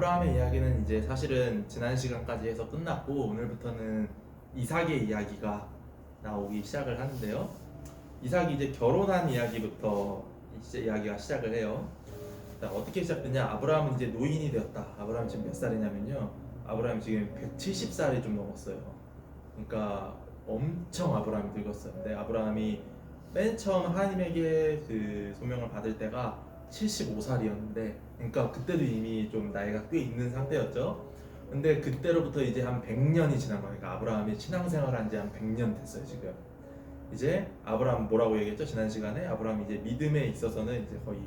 아브라함의 이야기는 이제 사실은 지난 시간까지 해서 끝났고 오늘부터는 이삭의 이야기가 나오기 시작을 하는데요. 이삭이 이제 결혼한 이야기부터 이제 이야기가 시작을 해요. 자, 어떻게 시작됐냐? 아브라함은 이제 노인이 되었다. 아브라함 지금 몇 살이냐면요. 아브라함 지금 170살이 좀 넘었어요. 그러니까 엄청 아브라함이 늙었었는데 아브라함이 맨 처음 하나님에게 그 소명을 받을 때가 75살이었는데 그러니까 그때도 이미 좀 나이가 꽤 있는 상태였죠. 근데 그때로부터 이제 한 100년이 지난 거니까 그러니까 아브라함이 신앙생활한 지 한 100년 됐어요 지금. 이제 아브라함 뭐라고 얘기했죠? 지난 시간에 아브라함이 이제 믿음에 있어서는 이제 거의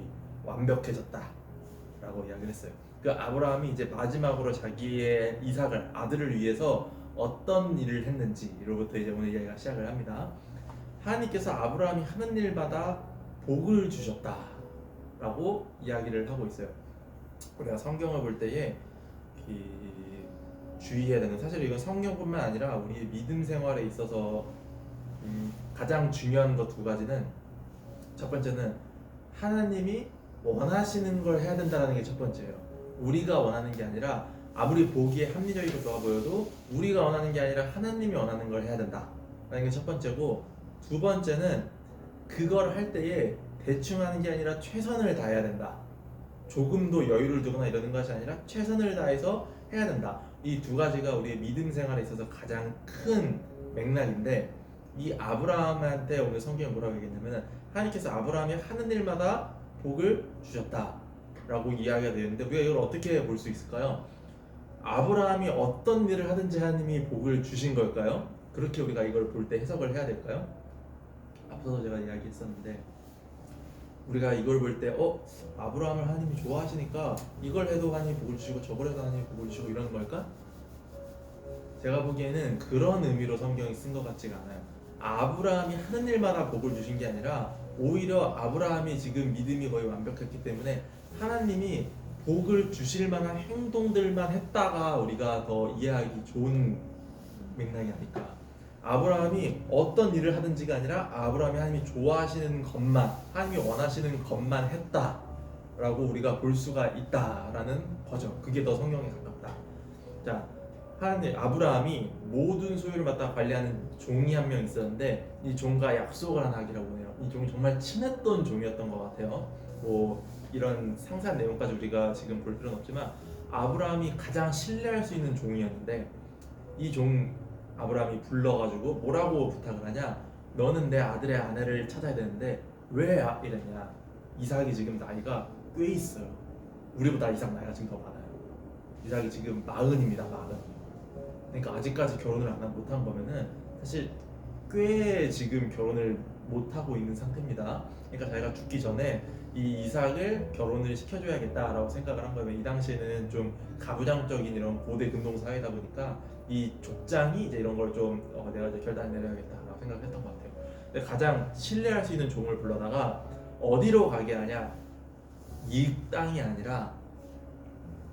완벽해졌다라고 이야기를 했어요. 그 아브라함이 이제 마지막으로 자기의 이삭을 아들을 위해서 어떤 일을 했는지로부터 이제 오늘 이야기가 시작을 합니다. 하나님께서 아브라함이 하는 일마다 복을 주셨다라고 이야기를 하고 있어요. 우리가 성경을 볼 때에 주의해야 되는 사실 이건 성경뿐만 아니라 우리 믿음 생활에 있어서 가장 중요한 것 두 가지는 첫 번째는 하나님이 원하시는 걸 해야 된다는 게 첫 번째예요. 우리가 원하는 게 아니라 아무리 보기에 합리적이고 좋아 보여도 우리가 원하는 게 아니라 하나님이 원하는 걸 해야 된다라는 게 첫 번째고 두 번째는 그걸 할 때에 대충 하는 게 아니라 최선을 다해야 된다. 조금도 여유를 두거나 이러는 것이 아니라 최선을 다해서 해야 된다. 이 두 가지가 우리의 믿음 생활에 있어서 가장 큰 맥락인데 이 아브라함한테 오늘 성경이 뭐라고 얘기했냐면 하나님께서 아브라함이 하는 일마다 복을 주셨다라고 이야기가 되는데 우리가 이걸 어떻게 볼 수 있을까요? 아브라함이 어떤 일을 하든지 하나님이 복을 주신 걸까요? 그렇게 우리가 이걸 볼 때 해석을 해야 될까요? 앞서서 제가 이야기했었는데 우리가 이걸 볼 때 아브라함을 하나님이 좋아하시니까 이걸 해도 하나님이 복을 주시고 저걸 해도 하나님이 복을 주시고 이러는 걸까? 제가 보기에는 그런 의미로 성경이 쓴 것 같지가 않아요. 아브라함이 하는 일마다 복을 주신 게 아니라 오히려 아브라함이 지금 믿음이 거의 완벽했기 때문에 하나님이 복을 주실 만한 행동들만 했다가 우리가 더 이해하기 좋은 맥락이 아닐까. 아브라함이 어떤 일을 하든지가 아니라 아브라함이 하나님이 좋아하시는 것만, 하나님이 원하시는 것만 했다라고 우리가 볼 수가 있다라는 거죠. 그게 더 성경에 가깝다. 자, 하나님 아브라함이 모든 소유를 맡아 관리하는 종이 한 명 있었는데 이 종과 약속을 하나 하기라고 해요. 이 종이 정말 친했던 종이었던 것 같아요. 뭐 이런 상세한 내용까지 우리가 지금 볼 필요는 없지만 아브라함이 가장 신뢰할 수 있는 종이었는데 이 종 아브라함이 불러가지고 뭐라고 부탁을 하냐? 너는 내 아들의 아내를 찾아야 되는데 왜 이랬냐? 이삭이 지금 나이가 꽤 있어요. 우리보다 이삭 나이가 지금 더 많아요. 이삭이 지금 40입니다. 40. 그러니까 아직까지 결혼을 못한 거면은 사실 꽤 지금 결혼을 못하고 있는 상태입니다. 그러니까 자기가 죽기 전에 이 이삭을 결혼을 시켜줘야겠다라고 생각을 한 거예요. 이 당시에는 좀 가부장적인 이런 고대 근동 사회다 보니까 이 족장이 이제 이런 걸 좀 내가 이제 결단을 내려야겠다라고 생각을 했던 것 같아요. 근데 가장 신뢰할 수 있는 종을 불러다가 어디로 가게 하냐? 이 땅이 아니라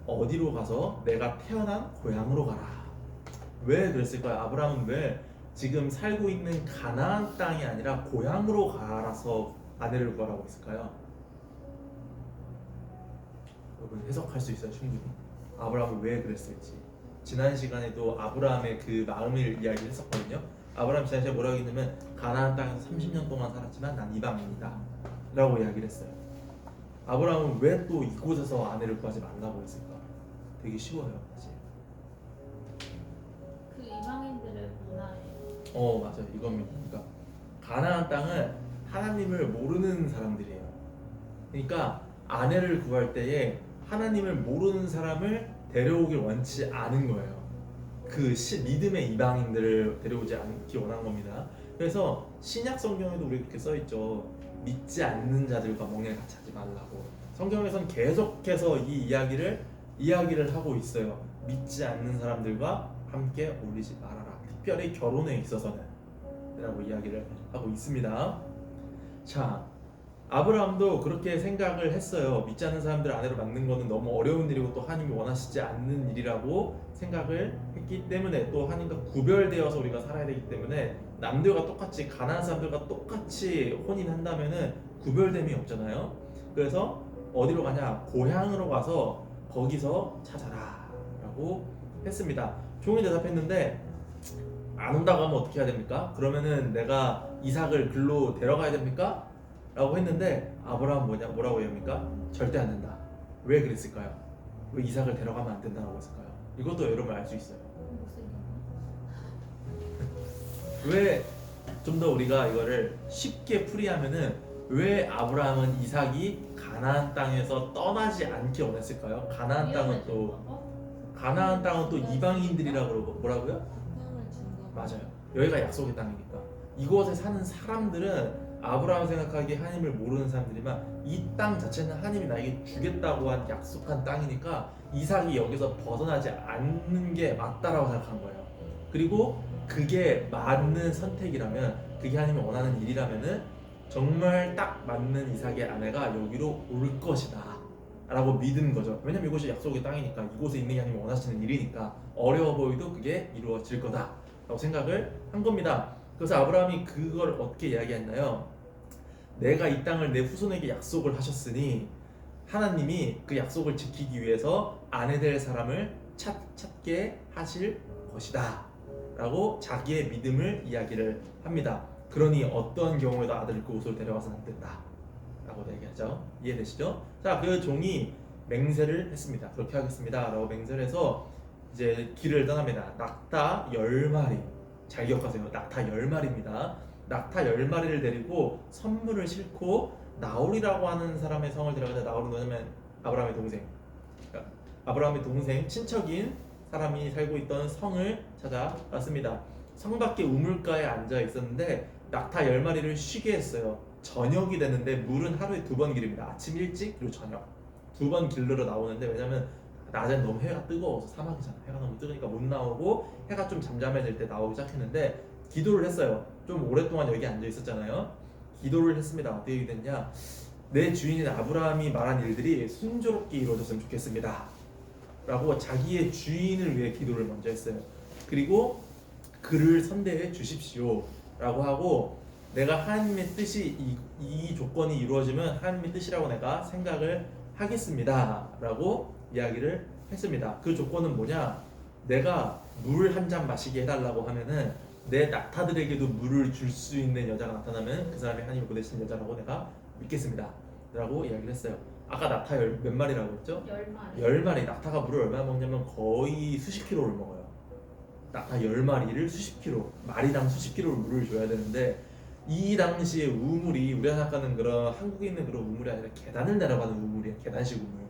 어디로 가서 내가 태어난 고향으로 가라. 왜 그랬을까요? 아브라함은 왜 지금 살고 있는 가나안 땅이 아니라 고향으로 가라서 아내를 구하라고 했을까요? 여러분 해석할 수 있어요 충분히. 아브라함은 왜 그랬을지. 지난 시간에도 아브라함의 그 마음을 이야기를 했었거든요. 아브라함 지난 시간에 뭐라고 했냐면 가나안 땅에서 30년 동안 살았지만 난 이방인이다 라고 이야기를 했어요. 아브라함은 왜 또 이곳에서 아내를 구하지 말라고 했을까? 되게 쉬워요 사실. 그 이방인들의 문화예요. 맞아요. 이겁니다. 그러니까 가나안 땅은 하나님을 모르는 사람들이에요. 그러니까 아내를 구할 때에 하나님을 모르는 사람을 데려오길 원치 않은 거예요. 그 믿음의 이방인들을 데려오지 않기 원한 겁니다. 그래서 신약 성경에도 우리 그렇게 써 있죠. 믿지 않는 자들과 멍에를 같이 하지 말라고. 성경에선 계속해서 이 이야기를 하고 있어요. 믿지 않는 사람들과 함께 어울리지 말아라. 특별히 결혼에 있어서는 라고 이야기를 하고 있습니다. 자, 아브라함도 그렇게 생각을 했어요. 믿지 않는 사람들 아내로 만든 거는 너무 어려운 일이고 또 하나님이 원하시지 않는 일이라고 생각을 했기 때문에 또 하나님과 구별되어서 우리가 살아야 되기 때문에 남들과 똑같이 가난한 사람들과 똑같이 혼인한다면은 구별됨이 없잖아요. 그래서 어디로 가냐? 고향으로 가서 거기서 찾아라 라고 했습니다. 종이 대답했는데 안 온다고 하면 어떻게 해야 됩니까? 그러면은 내가 이삭을 글로 데려가야 됩니까? 라고 했는데 아브라함 뭐라고 합니까? 절대 안 된다. 왜 그랬을까요? 왜 이삭을 데려가면 안 된다고 했을까요? 이것도 여러분 알 수 있어요. 왜 좀 더 우리가 이거를 쉽게 풀이하면은 왜 아브라함은 이삭이 가나안 땅에서 떠나지 않게 원했을까요? 가나안 땅은 또 이방인들이라고 그러고 뭐라고요? 영향을 준 거. 맞아요. 여기가 약속의 땅이니까 이곳에 사는 사람들은 아브라함 생각하기에 하나님을 모르는 사람들이지만 이 땅 자체는 하나님이 나에게 주겠다고 한 약속한 땅이니까 이삭이 여기서 벗어나지 않는 게 맞다라고 생각한 거예요. 그리고 그게 맞는 선택이라면 그게 하나님이 원하는 일이라면은 정말 딱 맞는 이삭의 아내가 여기로 올 것이다 라고 믿은 거죠. 왜냐면 이곳이 약속의 땅이니까 이곳에 있는 게 하나님이 원하시는 일이니까 어려워 보여도 그게 이루어질 거다 라고 생각을 한 겁니다. 그래서 아브라함이 그걸 어떻게 이야기했나요? 내가 이 땅을 내 후손에게 약속을 하셨으니 하나님이 그 약속을 지키기 위해서 아내 될 사람을 찾게 하실 것이다 라고 자기의 믿음을 이야기를 합니다. 그러니 어떤 경우에도 아들을 그 곳으로 데려가서는 안 된다 라고 얘기하죠. 이해되시죠? 자, 그 종이 맹세를 했습니다. 그렇게 하겠습니다 라고 맹세를 해서 이제 길을 떠납니다. 낙타 10마리, 잘 기억하세요. 낙타 10마리입니다. 낙타 10마리를 데리고 선물을 싣고 나홀이라고 하는 사람의 성을 데려가는데, 나홀은 뭐냐면 아브라함의 동생, 그러니까 아브라함의 동생 친척인 사람이 살고 있던 성을 찾아갔습니다. 성 밖에 우물가에 앉아 있었는데 낙타 10마리를 쉬게 했어요. 저녁이 됐는데 물은 하루에 2번 기릅니다. 아침 일찍 그리고 저녁 2번 길르러 나오는데, 왜냐면 낮엔 너무 해가 뜨거워서 사막이잖아. 해가 너무 뜨거우니까 못 나오고 해가 좀 잠잠해질 때 나오기 시작했는데 기도를 했어요. 좀 오랫동안 여기 앉아 있었잖아요. 기도를 했습니다. 어떻게 됐냐? 내 주인인 아브라함이 말한 일들이 순조롭게 이루어졌으면 좋겠습니다 라고 자기의 주인을 위해 기도를 먼저 했어요. 그리고 그를 선대해 주십시오 라고 하고, 내가 하나님의 뜻이 이 조건이 이루어지면 하나님의 뜻이라고 내가 생각을 하겠습니다 라고 이야기를 했습니다. 그 조건은 뭐냐? 내가 물 한 잔 마시게 해달라고 하면은 내 낙타들에게도 물을 줄 수 있는 여자가 나타나면 그 사람이 하나님을 보내신 여자라고 내가 믿겠습니다 라고 이야기를 했어요. 아까 낙타 몇 마리라고 했죠? 10마리. 10마리. 낙타가 물을 얼마나 먹냐면 거의 수십 킬로를 먹어요. 낙타 10마리를 수십 킬로, 마리당 수십 킬로를 물을 줘야 되는데, 이 당시에 우물이 우리가 생각하는 그런 한국에 있는 그런 우물이 아니라 계단을 내려가는 우물이에요. 계단식 우물.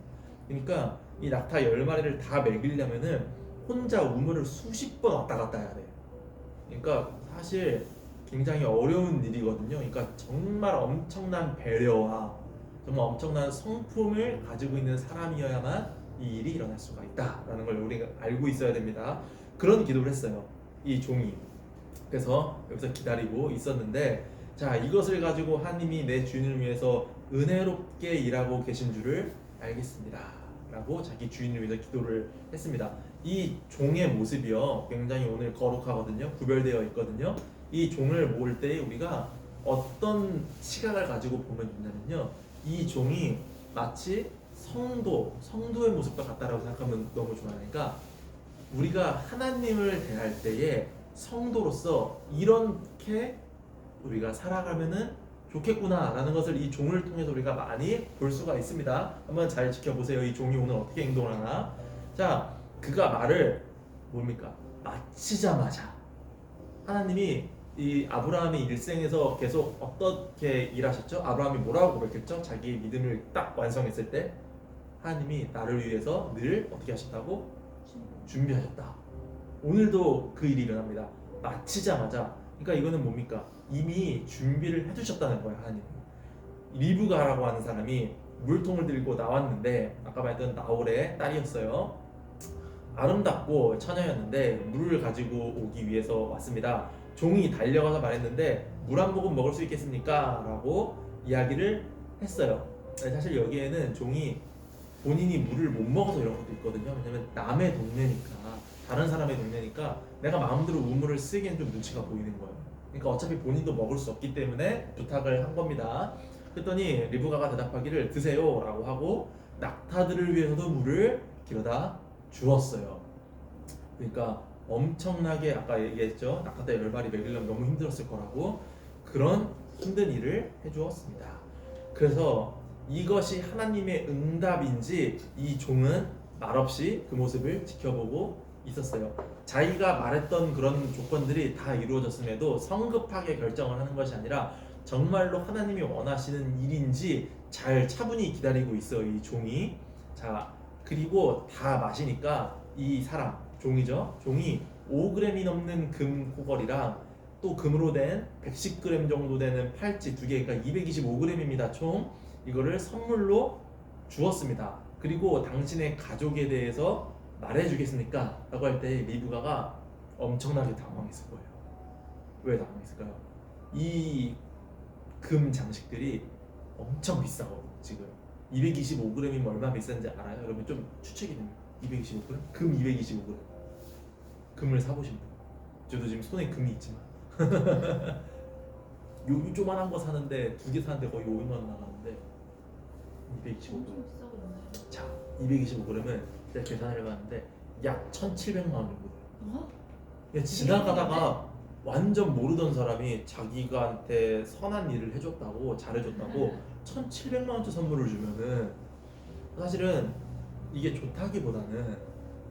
그러니까 이 낙타 10마리를 다 먹이려면은 혼자 우물을 수십 번 왔다 갔다 해야 돼요. 그러니까 사실 굉장히 어려운 일이거든요. 그러니까 정말 엄청난 배려와 정말 엄청난 성품을 가지고 있는 사람이어야만 이 일이 일어날 수가 있다라는 걸 우리가 알고 있어야 됩니다. 그런 기도를 했어요, 이 종이. 그래서 여기서 기다리고 있었는데, 자, 이것을 가지고 하나님이 내 주인을 위해서 은혜롭게 일하고 계신 줄을 알겠습니다 라고 자기 주인을 위해서 기도를 했습니다. 이 종의 모습이요 굉장히 오늘 거룩하거든요. 구별되어 있거든요. 이 종을 볼 때 우리가 어떤 시각을 가지고 보면 좋냐면요, 이 종이 마치 성도의 모습과 같다라고 생각하면 너무 좋아요. 그러니까 우리가 하나님을 대할 때에 성도로서 이렇게 우리가 살아가면은 좋겠구나라는 것을 이 종을 통해서 우리가 많이 볼 수가 있습니다. 한번 잘 지켜보세요. 이 종이 오늘 어떻게 행동을 하나. 자, 그가 말을 뭡니까? 마치자마자 하나님이 이 아브라함의 일생에서 계속 어떻게 일하셨죠? 아브라함이 뭐라고 고백했죠? 자기의 믿음을 딱 완성했을 때 하나님이 나를 위해서 늘 어떻게 하셨다고? 준비하셨다. 오늘도 그 일이 일어납니다. 마치자마자. 그러니까 이거는 뭡니까? 이미 준비를 해주셨다는 거예요. 하나님. 리브가라고 하는 사람이 물통을 들고 나왔는데, 아까 말했던 나홀의 딸이었어요. 아름답고 처녀였는데 물을 가지고 오기 위해서 왔습니다. 종이 달려가서 말했는데 물 한 모금 먹을 수 있겠습니까? 라고 이야기를 했어요. 사실 여기에는 종이 본인이 물을 못 먹어서 이런 것도 있거든요. 왜냐면 남의 동네니까, 다른 사람의 동네니까 내가 마음대로 우물을 쓰기엔 좀 눈치가 보이는 거예요. 그러니까 어차피 본인도 먹을 수 없기 때문에 부탁을 한 겁니다. 그랬더니 리브가가 대답하기를 드세요 라고 하고 낙타들을 위해서도 물을 길어다 주었어요. 그러니까 엄청나게 아까 얘기했죠. 낙타 때 10마리 먹이려면 너무 힘들었을 거라고 그런 힘든 일을 해주었습니다. 그래서 이것이 하나님의 응답인지 이 종은 말없이 그 모습을 지켜보고 있었어요. 자기가 말했던 그런 조건들이 다 이루어졌음에도 성급하게 결정을 하는 것이 아니라 정말로 하나님이 원하시는 일인지 잘 차분히 기다리고 있어요. 이 종이. 자, 그리고 다 마시니까 이 사람, 종이죠. 종이 5g이 넘는 금 코걸이랑 또 금으로 된 110g 정도 되는 팔찌 두 개가 225g입니다. 총 이거를 선물로 주었습니다. 그리고 당신의 가족에 대해서 말해주겠습니까? 라고 할 때 리브가가 엄청나게 당황했을 거예요. 왜 당황했을까요? 이 금 장식들이 엄청 비싸거든요. 지금 225g이면 얼마 비싼지 알아요? 여러분 좀 추측이 됩니다. 225g? 금 225g. 금을 사보신 분. 저도 지금 손에 금이 있지만 요 조만한 거 사는데 두 개 사는데 거의 500만 원 나가는데 225g. 엄청 비싸겠네. 자, 225g은 제가 계산을 해봤는데 약 1,700만 원 정도 돼요. 어? 그냥 지나가다가 완전 모르던 사람이 자기가한테 선한 일을 해줬다고 잘해줬다고 1,700만 원짜리 선물을 주면은 사실은 이게 좋다기보다는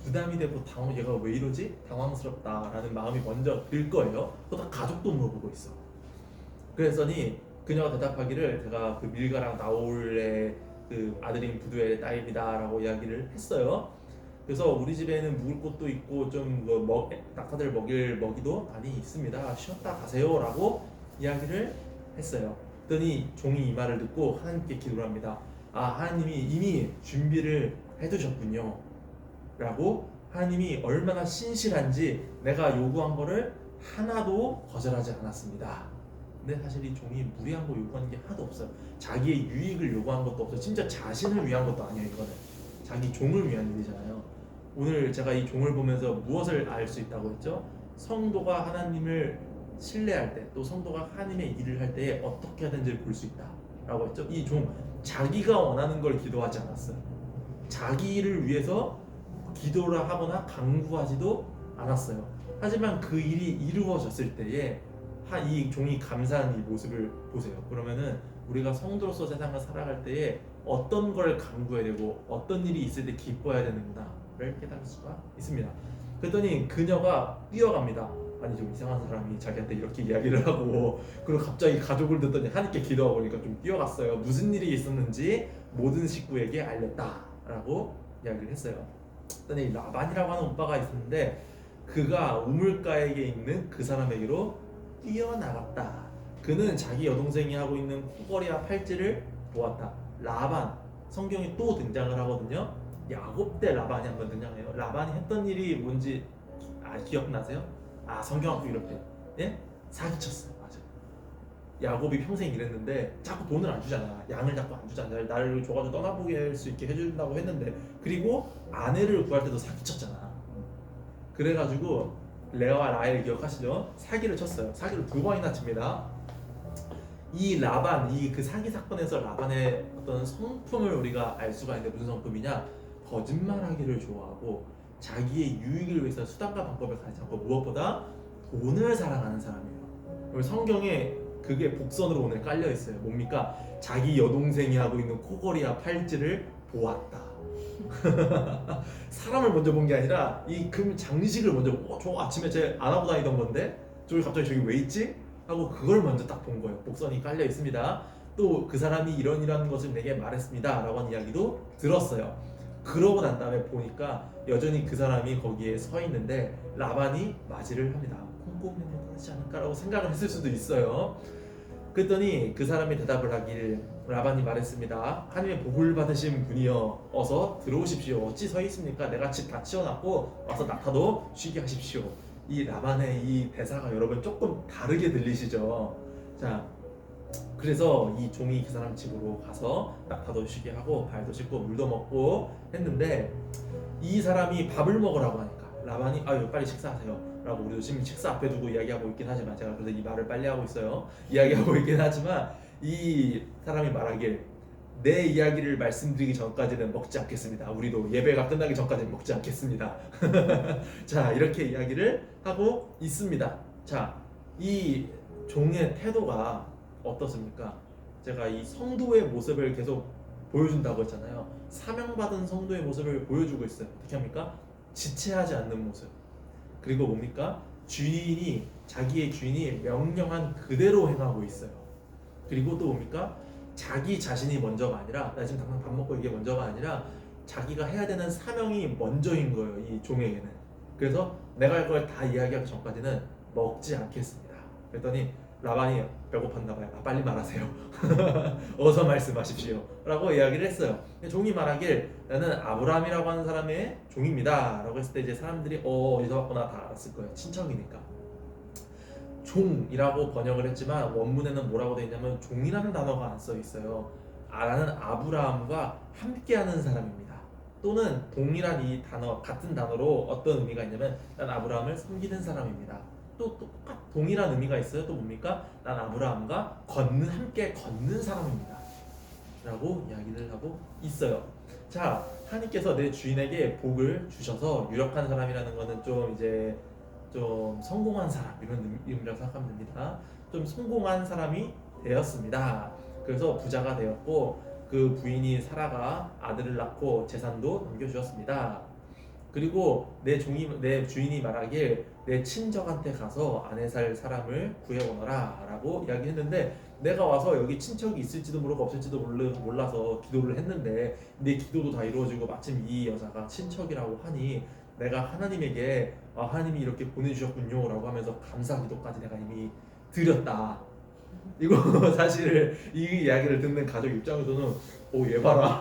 부담이 되고 얘가 왜 이러지? 당황스럽다라는 마음이 먼저 들 거예요. 또 다 가족도 물어보고 있어. 그랬더니 그녀가 대답하기를 제가 그 밀가랑 나올의 그 아들인 부두의 딸입니다라고 이야기를 했어요. 그래서 우리 집에는 묵을 곳도 있고 좀 낙타들 먹일 먹이도 많이 있습니다. 쉬었다 가세요라고 이야기를 했어요. 그랬더니 종이 이 말을 듣고 하나님께 기도를 합니다. 아, 하나님이 이미 준비를 해두셨군요. 라고 하나님이 얼마나 신실한지 내가 요구한 거를 하나도 거절하지 않았습니다. 근데 사실 이 종이 무리한 거 요구하는 게 하나도 없어요. 자기의 유익을 요구한 것도 없어요. 진짜 자신을 위한 것도 아니에요. 이거는 자기 종을 위한 일이잖아요. 오늘 제가 이 종을 보면서 무엇을 알 수 있다고 했죠? 성도가 하나님을 신뢰할 때, 또 성도가 하나님의 일을 할 때에 어떻게 하든지 볼 수 있다라고 했죠. 이 종 자기가 원하는 걸 기도하지 않았어요. 자기 일을 위해서 기도를 하거나 강구하지도 않았어요. 하지만 그 일이 이루어졌을 때에 이 종이 감사한 이 모습을 보세요. 그러면은 우리가 성도로서 세상을 살아갈 때에 어떤 걸 강구해야 되고 어떤 일이 있을 때 기뻐해야 되는구나를 깨달을 수가 있습니다. 그랬더니 그녀가 뛰어갑니다. 아니 좀 이상한 사람이 자기한테 이렇게 이야기를 하고 그리고 갑자기 가족을 듣더니 하나님께 기도하고 보니까 좀 뛰어갔어요. 무슨 일이 있었는지 모든 식구에게 알렸다라고 이야기를 했어요. 그랬더니 라반이라고 하는 오빠가 있었는데 그가 우물가에게 있는 그 사람에게로 뛰어나갔다. 그는 자기 여동생이 하고 있는 코걸이와 팔찌를 보았다. 라반, 성경이 또 등장을 하거든요. 야곱 때 라반이 한번 등장해요. 라반이 했던 일이 뭔지 기억나세요? 성경학교 이럴 때 예? 사기쳤어요. 맞아요. 야곱이 평생 일했는데 자꾸 돈을 안 주잖아. 양을 자꾸 안 주잖아. 나를 줘가지고 떠나보게 할 수 있게 해준다고 했는데 그리고 아내를 구할 때도 사기쳤잖아. 그래가지고 레아와 라헬 기억하시죠? 사기를 쳤어요. 사기를 2번이나 칩니다. 이 라반, 이 그 사기 사건에서 라반의 어떤 성품을 우리가 알 수가 있는데 무슨 성품이냐? 거짓말하기를 좋아하고 자기의 유익을 위해서 수단과 방법을 가리지 않고 무엇보다 돈을 사랑하는 사람이에요. 성경에 그게 복선으로 오늘 깔려 있어요. 뭡니까? 자기 여동생이 하고 있는 코걸이와 팔찌를 보았다. 사람을 먼저 본 게 아니라 이 금 장식을 먼저 보고 저 아침에 제 안 하고 다니던 건데 저기 갑자기 저기 왜 있지? 하고 그걸 먼저 딱 본 거예요. 복선이 깔려 있습니다. 또 그 사람이 이런 것을 내게 말했습니다 라고 하는 이야기도 들었어요. 그러고 난 다음에 보니까 여전히 그 사람이 거기에 서 있는데 라반이 맞이를 합니다. 콩고мен을 하지 않을까라고 생각을 했을 수도 있어요. 그랬더니 그 사람이 대답을 하길 라반이 말했습니다. 하나님의 복을 받으신 분이여 어서 들어오십시오. 어찌 서 있습니까? 내가 집 다 치워놨고 와서 낙타도 쉬게 하십시오. 이 라반의 이 대사가 여러분 조금 다르게 들리시죠? 자, 그래서 이 종이 그 사람 집으로 가서 낙타도 쉬게 하고 발도 씻고 물도 먹고 했는데 이 사람이 밥을 먹으라고 하니까 라반이 아유 빨리 식사하세요 라고 우리도 지금 식사 앞에 두고 이야기하고 있긴 하지만 제가 그래서 이 말을 빨리 하고 있어요. 이야기하고 있긴 하지만 이 사람이 말하길 내 이야기를 말씀드리기 전까지는 먹지 않겠습니다. 우리도 예배가 끝나기 전까지는 먹지 않겠습니다. 자, 이렇게 이야기를 하고 있습니다. 자, 이 종의 태도가 어떻습니까? 제가 이 성도의 모습을 계속 보여준다고 했잖아요. 사명받은 성도의 모습을 보여주고 있어요. 어떻게 합니까? 지체하지 않는 모습. 그리고 뭡니까? 자기의 주인이 명령한 그대로 행하고 있어요. 그리고 또 뭡니까? 자기 자신이 먼저가 아니라, 나 지금 당장 밥 먹고 이게 먼저가 아니라 자기가 해야 되는 사명이 먼저인 거예요, 이 종에게는. 그래서 내가 할 걸 다 이야기하기 전까지는 먹지 않겠습니다. 그랬더니 라반이 배고팠나 봐요. 빨리 말하세요. 어서 말씀하십시오 라고 이야기를 했어요. 종이 말하길 나는 아브라함이라고 하는 사람의 종입니다 라고 했을 때 이제 사람들이 어디서 왔구나 다 알았을 거예요. 친척이니까. 종이라고 번역을 했지만 원문에는 뭐라고 되어 있냐면 종이라는 단어가 안 써 있어요. 나는 아브라함과 함께하는 사람입니다. 또는 동일한 이 단어, 같은 단어로 어떤 의미가 있냐면 난 아브라함을 섬기는 사람입니다. 또 동일한 의미가 있어요. 또 뭡니까? 난 아브라함과 함께 걷는 사람입니다 라고 이야기를 하고 있어요. 자, 하나님께서 내 주인에게 복을 주셔서 유력한 사람이라는 거는 좀 성공한 사람 이런 의미라고 생각하면 됩니다. 좀 성공한 사람이 되었습니다. 그래서 부자가 되었고 그 부인이 사라가 아들을 낳고 재산도 넘겨주었습니다. 그리고 내 주인이 말하길 내 친척한테 가서 아내 살 사람을 구해오너라 라고 이야기했는데, 내가 와서 여기 친척이 있을지도 모르고 없을지도 몰라서 기도를 했는데 내 기도도 다 이루어지고 마침 이 여자가 친척이라고 하니 내가 하나님에게 하나님이 이렇게 보내주셨군요 라고 하면서 감사 기도까지 내가 이미 드렸다. 이거 사실 이 이야기를 듣는 가족 입장에서는 얘 봐라.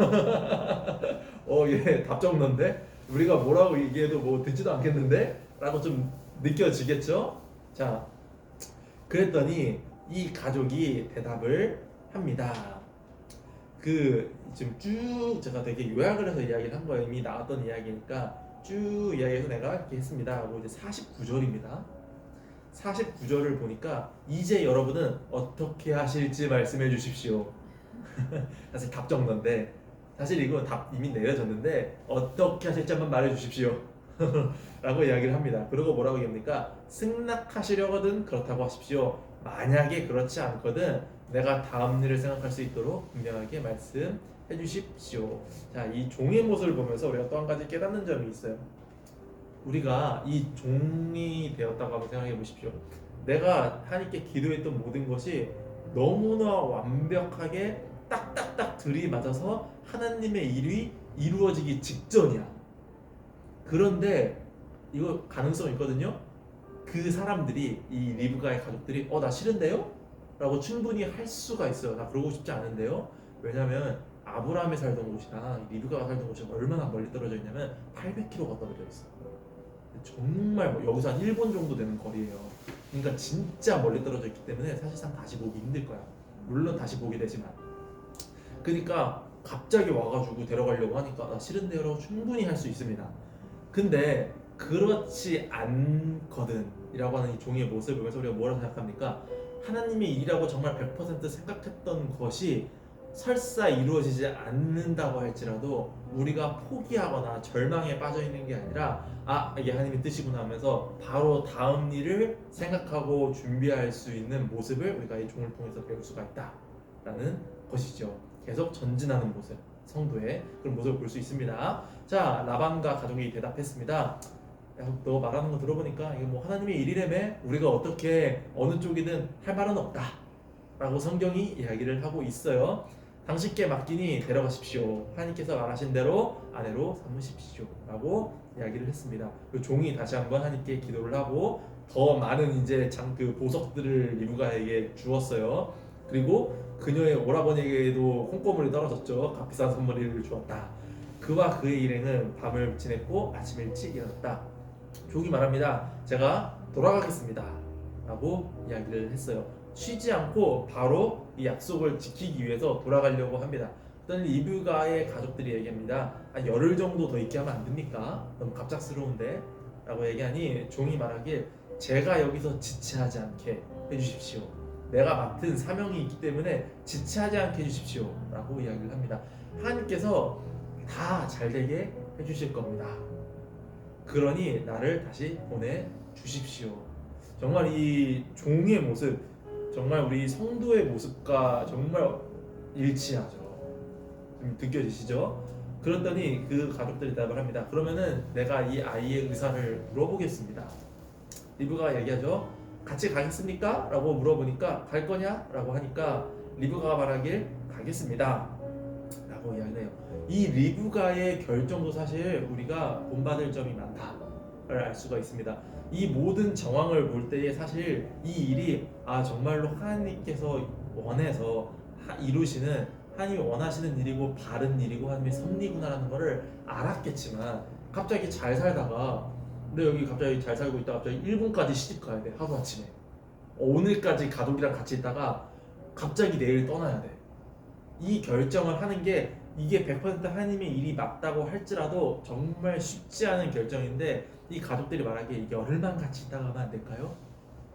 얘 답정넌데 우리가 뭐라고 얘기해도 뭐 듣지도 않겠는데? 라고 좀 느껴지겠죠? 자, 그랬더니 이 가족이 대답을 합니다. 지금 쭉 제가 되게 요약을 해서 이야기를 한 거예요. 이미 나왔던 이야기니까 쭉 이야기해서 내가 이렇게 했습니다. 하고 이제 49절입니다. 49절을 보니까 이제 여러분은 어떻게 하실지 말씀해 주십시오. 사실 답정넌데 사실 이거 답 이미 내려졌는데 어떻게 하실지 한번 말해 주십시오. 라고 이야기를 합니다. 그리고 뭐라고 얘기합니까? 승낙하시려거든 그렇다고 하십시오. 만약에 그렇지 않거든 내가 다음 일을 생각할 수 있도록 분명하게 말씀해 주십시오. 자, 이 종의 모습을 보면서 우리가 또 한 가지 깨닫는 점이 있어요. 우리가 이 종이 되었다고 한번 생각해 보십시오. 내가 하나님께 기도했던 모든 것이 너무나 완벽하게 딱딱딱 들이맞아서 하나님의 일이 이루어지기 직전이야. 그런데 이거 가능성이 있거든요. 그 사람들이, 이 리브가의 가족들이 나 싫은데요? 라고 충분히 할 수가 있어요. 나 그러고 싶지 않은데요. 왜냐면 아브라함이 살던 곳이랑 리브가가 살던 곳이 얼마나 멀리 떨어져 있냐면 800km가 떨어져 있어요. 정말 여기서 한 일본 정도 되는 거리예요. 그러니까 진짜 멀리 떨어져 있기 때문에 사실상 다시 보기 힘들 거야. 물론 다시 보게 되지만. 그러니까 갑자기 와가지고 데려가려고 하니까 나 싫은데요라고 충분히 할 수 있습니다. 근데 그렇지 않거든 이라고 하는 이 종의 모습을 보면서 우리가 뭐라고 생각합니까? 하나님의 일이라고 정말 100% 생각했던 것이 설사 이루어지지 않는다고 할지라도 우리가 포기하거나 절망에 빠져 있는 게 아니라 이게 하나님의 뜻이구나 하면서 바로 다음 일을 생각하고 준비할 수 있는 모습을 우리가 이 종을 통해서 배울 수가 있다라는 것이죠. 계속 전진하는 모습, 성도의 그런 모습을 볼 수 있습니다. 자, 라반과 가족이 대답했습니다. 너 말하는 거 들어보니까 이게 뭐 하나님의 일이라며 우리가 어떻게 어느 쪽이든 할 말은 없다 라고 성경이 이야기를 하고 있어요. 당신께 맡기니 데려가십시오. 하나님께서 말하신 대로 아내로 삼으십시오 라고 이야기를 했습니다. 그 종이 다시 한번 하나님께 기도를 하고 더 많은 이제 그 보석들을 리브가에게 주었어요. 그리고 그녀의 오라버니에게도 콩고물이 떨어졌죠. 값비싼 선물을 주었다. 그와 그의 일행은 밤을 지냈고 아침 일찍 일어났다. 종이 말합니다. 제가 돌아가겠습니다 라고 이야기를 했어요. 쉬지 않고 바로 이 약속을 지키기 위해서 돌아가려고 합니다. 그랬더니 리브가의 가족들이 얘기합니다. 열흘 정도 더 있게 하면 안 됩니까? 너무 갑작스러운데? 라고 얘기하니 종이 말하길 제가 여기서 지체하지 않게 해주십시오. 내가 맡은 사명이 있기 때문에 지체하지 않게 해주십시오 라고 이야기를 합니다. 하나님께서 다 잘되게 해주실 겁니다. 그러니 나를 다시 보내주십시오. 정말 이 종의 모습, 정말 우리 성도의 모습과 정말 일치하죠. 좀 느껴지시죠? 그랬더니 그 가족들이 대답을 합니다. 그러면은 내가 이 아이의 의사를 물어보겠습니다. 리브가가 얘기하죠. 같이 가겠습니까? 라고 물어보니까 갈 거냐? 라고 하니까 리브가가 말하길 가겠습니다 라고 이야기해요. 이 리브가의 결정도 사실 우리가 본받을 점이 많다를 알 수가 있습니다. 이 모든 정황을 볼 때에 사실 이 일이 정말로 하나님께서 원해서 이루시는, 하나님이 원하시는 일이고 바른 일이고 하나님의 섭리구나라는 것을 알았겠지만, 갑자기 잘 살다가 근데 여기 갑자기 잘 살고 있다가 갑자기 일본까지 시집 가야 돼. 하루아침에 오늘까지 가족이랑 같이 있다가 갑자기 내일 떠나야 돼. 이 결정을 하는 게 이게 100% 하나님의 일이 맞다고 할지라도 정말 쉽지 않은 결정인데, 이 가족들이 말하기에 열흘만 같이 있다가 가면 안 될까요?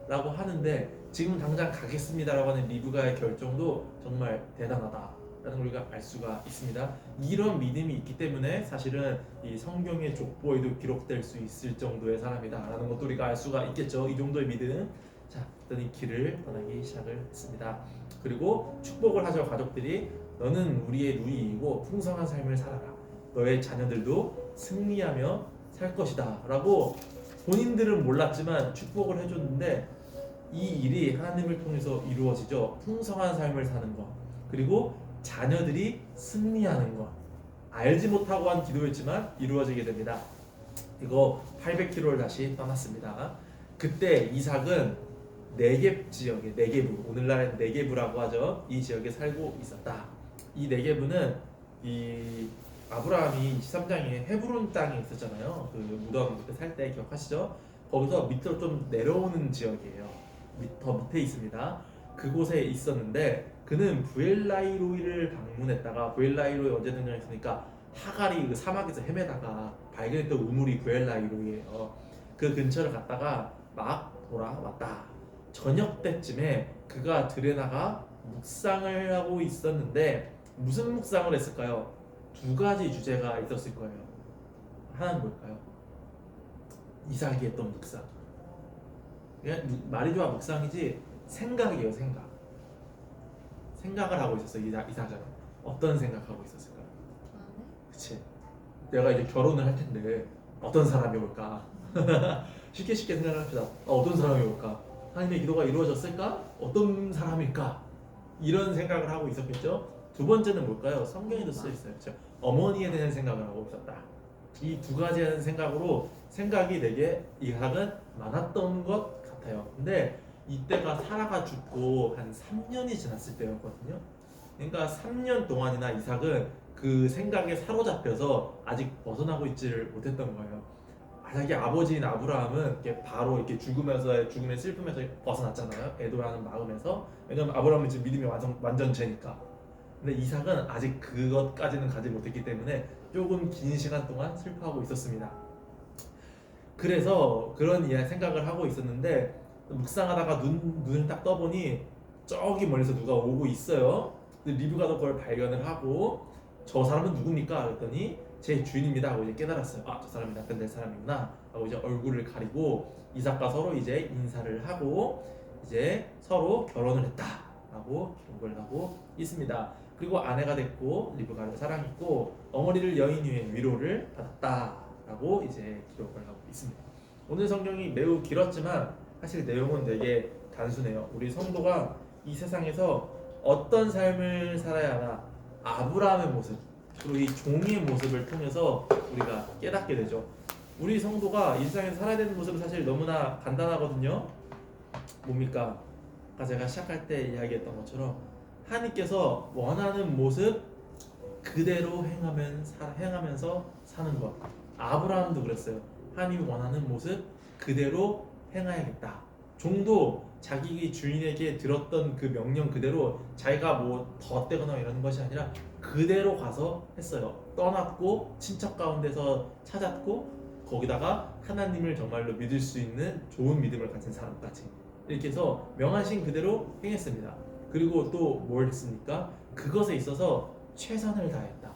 라고 하는데 지금 당장 가겠습니다라고 하는 리브가의 결정도 정말 대단하다 라는 걸 우리가 알 수가 있습니다. 이런 믿음이 있기 때문에 사실은 이 성경의 족보에도 기록될 수 있을 정도의 사람이다 라는 것도 우리가 알 수가 있겠죠. 이 정도의 믿음. 자, 그랬더니 길을 떠나기 시작을 했습니다. 그리고 축복을 하죠. 가족들이 너는 우리의 누이이고 풍성한 삶을 살아라. 너의 자녀들도 승리하며 살 것이다 라고 본인들은 몰랐지만 축복을 해줬는데, 이 일이 하나님을 통해서 이루어지죠. 풍성한 삶을 사는 것, 그리고 자녀들이 승리하는 것, 알지 못하고 한 기도였지만 이루어지게 됩니다. 이거 800km를 다시 떠났습니다. 그때 이삭은 네겝 지역에, 네겝, 오늘날의 네겝이라고 하죠. 이 지역에 살고 있었다. 이 네겝은 이 아브라함이 23장에 헤브론 땅에 있었잖아요. 그 무덤 그때 살 때 기억하시죠? 거기서 밑으로 좀 내려오는 지역이에요. 더 밑에 있습니다. 그곳에 있었는데 그는 부엘라이로이를 방문했다가, 부엘라이로이 언제 등장했으니까 하갈이 그 사막에서 헤매다가 발견했던 우물이 부엘라이로이예요. 그 근처를 갔다가 막 돌아왔다. 저녁 때쯤에 그가 들에 나가 묵상을 하고 있었는데, 무슨 묵상을 했을까요? 두 가지 주제가 있었을 거예요. 하나는 뭘까요? 이삭이 했던 묵상. 그냥 말이 좋아 묵상이지 생각이에요. 생각을 하고 있었어요. 이삭은 어떤 생각하고 있었을까? 그치? 내가 이제 결혼을 할 텐데 어떤 사람이 올까? 쉽게 생각을 합시다. 어떤 사람이 올까? 하나님의 기도가 이루어졌을까? 어떤 사람일까? 이런 생각을 하고 있었겠죠. 두 번째는 뭘까요? 성경에도 쓰여 있어요. 그렇죠? 어머니에 대한 생각을 하고 있었다. 이 두 가지의 생각으로 생각이 되게 이삭은 많았던 것 같아요. 근데 이때가 사라가 죽고 한 3년이 지났을 때였거든요. 그러니까 3년 동안이나 이삭은 그 생각에 사로잡혀서 아직 벗어나고 있지를 못했던 거예요. 자기 아버지인 아브라함은 이렇게 바로 이렇게 죽음의 슬픔에서 벗어났잖아요. 애도라는 마음에서. 왜냐면 아브라함은 지금 믿음이 완전체니까. 근데 이삭은 아직 그것까지는 가지 못했기 때문에 조금 긴 시간 동안 슬퍼하고 있었습니다. 그래서 그런 생각을 하고 있었는데, 묵상하다가 눈을 딱 떠보니 저기 멀리서 누가 오고 있어요. 근데 리브가도 그걸 발견을 하고, 저 사람은 누굽니까? 그랬더니 제 주인입니다 하고 이제 깨달았어요. 저 사람이 낚은 될 사람이구나 하고 이제 얼굴을 가리고 이삭과 서로 이제 인사를 하고 이제 서로 결혼을 했다라고 기록을 하고 있습니다. 그리고 아내가 됐고 리브가를 사랑했고 어머니를 여인 위에 위로를 받았다라고 이제 기록을 하고 있습니다. 오늘 성경이 매우 길었지만 사실 내용은 되게 단순해요. 우리 성도가 이 세상에서 어떤 삶을 살아야 하나, 아브라함의 모습, 그리고 이 종의 모습을 통해서 우리가 깨닫게 되죠. 우리 성도가 이 세상에서 살아야 되는 모습은 사실 너무나 간단하거든요. 뭡니까? 아까 제가 시작할 때 이야기했던 것처럼 하나님께서 원하는 모습 그대로 행하면서 사는 것. 아브라함도 그랬어요. 하나님이 원하는 모습 그대로 행해야겠다. 종도 자기 주인에게 들었던 그 명령 그대로 자기가 뭐 덧대거나 이러는 것이 아니라 그대로 가서 했어요. 떠났고 친척 가운데서 찾았고 거기다가 하나님을 정말로 믿을 수 있는 좋은 믿음을 가진 사람까지. 이렇게 해서 명하신 그대로 행했습니다. 그리고 또 뭘 했습니까? 그것에 있어서 최선을 다했다.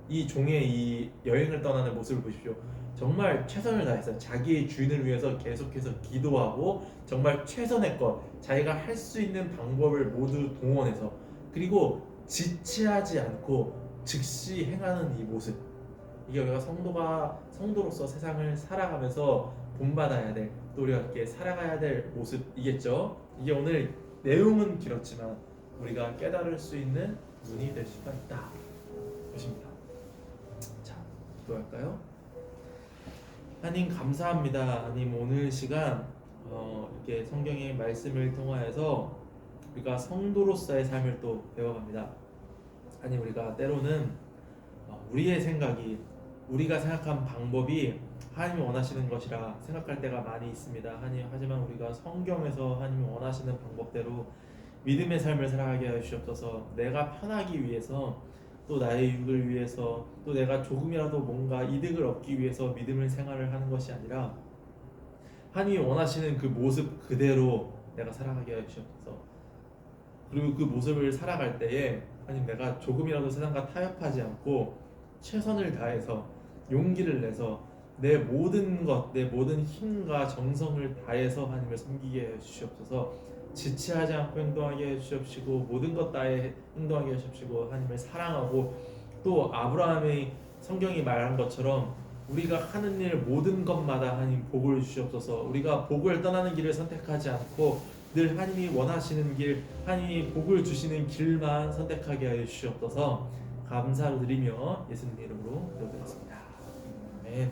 이 종의 이 여행을 떠나는 모습을 보십시오. 정말 최선을 다했어요. 자기의 주인을 위해서 계속해서 기도하고 정말 최선의 것, 자기가 할 수 있는 방법을 모두 동원해서, 그리고 지체하지 않고 즉시 행하는 이 모습, 이게 우리가 성도로서 세상을 살아가면서 본받아야 될, 또 우리가 이렇게 살아가야 될 모습이겠죠. 이게 오늘 내용은 길었지만 우리가 깨달을 수 있는 눈이 될 수가 있다 것입니다. 자, 기도할까요? 하나님 감사합니다. 하나님 오늘 시간 이렇게 성경의 말씀을 통하여서 우리가 성도로서의 삶을 또 배워갑니다. 하나님, 우리가 때로는 우리의 생각이, 우리가 생각한 방법이 하나님이 원하시는 것이라 생각할 때가 많이 있습니다. 하나님, 하지만 우리가 성경에서 하나님이 원하시는 방법대로 믿음의 삶을 살아가게 하여 주시옵소서. 내가 편하기 위해서, 또 나의 유익을 위해서, 또 내가 조금이라도 뭔가 이득을 얻기 위해서 믿음을 생활을 하는 것이 아니라 하나님이 원하시는 그 모습 그대로 내가 살아가게 하여 주시옵소서. 그리고 그 모습을 살아갈 때에 하나님, 내가 조금이라도 세상과 타협하지 않고 최선을 다해서 용기를 내서 내 모든 것, 내 모든 힘과 정성을 다해서 하나님을 섬기게 해 주시옵소서. 지체하지 않고 행동하게 해 주시옵시고, 모든 것 다해 행동하게 해 주시옵시고, 하나님을 사랑하고, 또 아브라함의 성경이 말한 것처럼 우리가 하는 일 모든 것마다 하나님 복을 주시옵소서. 우리가 복을 떠나는 길을 선택하지 않고 늘 하나님이 원하시는 길, 하나님이 복을 주시는 길만 선택하게 하여 주시옵소서. 감사를 드리며 예수님 이름으로 기도드렸습니다. 아멘.